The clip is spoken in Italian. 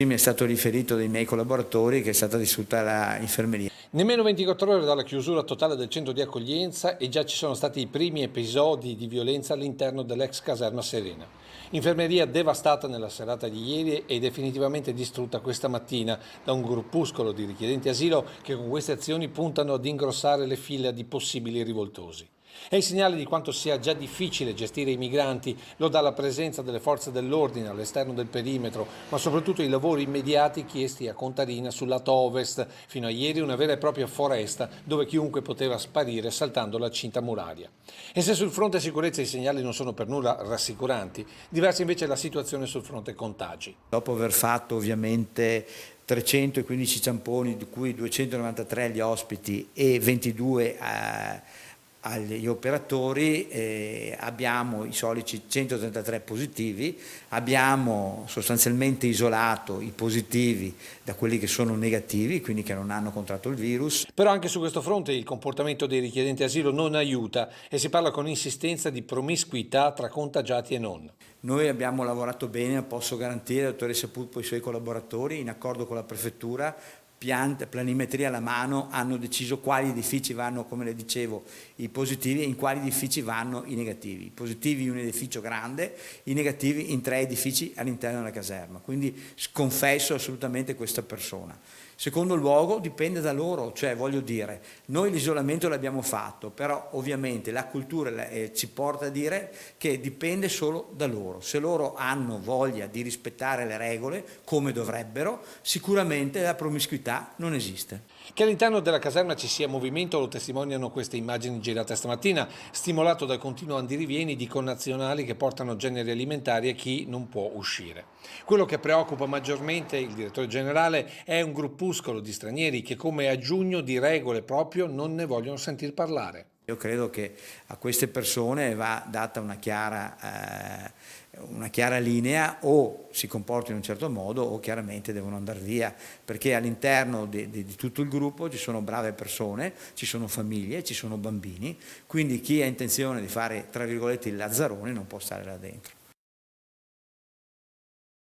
Mi è stato riferito dai miei collaboratori che è stata distrutta l'infermeria. Nemmeno 24 ore dalla chiusura totale del centro di accoglienza e già ci sono stati i primi episodi di violenza all'interno dell'ex caserma Serena. Infermeria devastata nella serata di ieri e definitivamente distrutta questa mattina da un gruppuscolo di richiedenti asilo che con queste azioni puntano ad ingrossare le file di possibili rivoltosi. È il segnale di quanto sia già difficile gestire i migranti, lo dà la presenza delle forze dell'ordine all'esterno del perimetro, ma soprattutto i lavori immediati chiesti a Contarina sul lato ovest, fino a ieri una vera e propria foresta dove chiunque poteva sparire saltando la cinta muraria. E se sul fronte sicurezza i segnali non sono per nulla rassicuranti, diversa invece è la situazione sul fronte contagi. Dopo aver fatto ovviamente 315 ciamponi, di cui 293 agli ospiti e 22 agli operatori, abbiamo i soliti 133 positivi, abbiamo sostanzialmente isolato i positivi da quelli che sono negativi, quindi che non hanno contratto il virus. Però anche su questo fronte il comportamento dei richiedenti asilo non aiuta e si parla con insistenza di promiscuità tra contagiati e non. Noi abbiamo lavorato bene, posso garantire, la dottoressa Puppo e i suoi collaboratori, in accordo con la prefettura, planimetria alla mano, hanno deciso quali edifici vanno, come le dicevo, i positivi e in quali edifici vanno i negativi. I positivi in un edificio grande, i negativi in 3 edifici all'interno della caserma. Quindi sconfesso assolutamente questa persona. Secondo luogo dipende da loro, cioè voglio dire, noi l'isolamento l'abbiamo fatto, però ovviamente la cultura ci porta a dire che dipende solo da loro. Se loro hanno voglia di rispettare le regole, come dovrebbero, sicuramente la promiscuità non esiste. Che all'interno della caserma ci sia movimento lo testimoniano queste immagini girate stamattina, stimolato dal continuo andirivieni di connazionali che portano generi alimentari a chi non può uscire. Quello che preoccupa maggiormente il direttore generale è un gruppuscolo di stranieri che come a giugno di regole proprio non ne vogliono sentir parlare. Io credo che a queste persone va data una chiara linea, o si comportano in un certo modo o chiaramente devono andare via, perché all'interno di tutto il gruppo ci sono brave persone, ci sono famiglie, ci sono bambini, quindi chi ha intenzione di fare tra virgolette il lazzarone non può stare là dentro.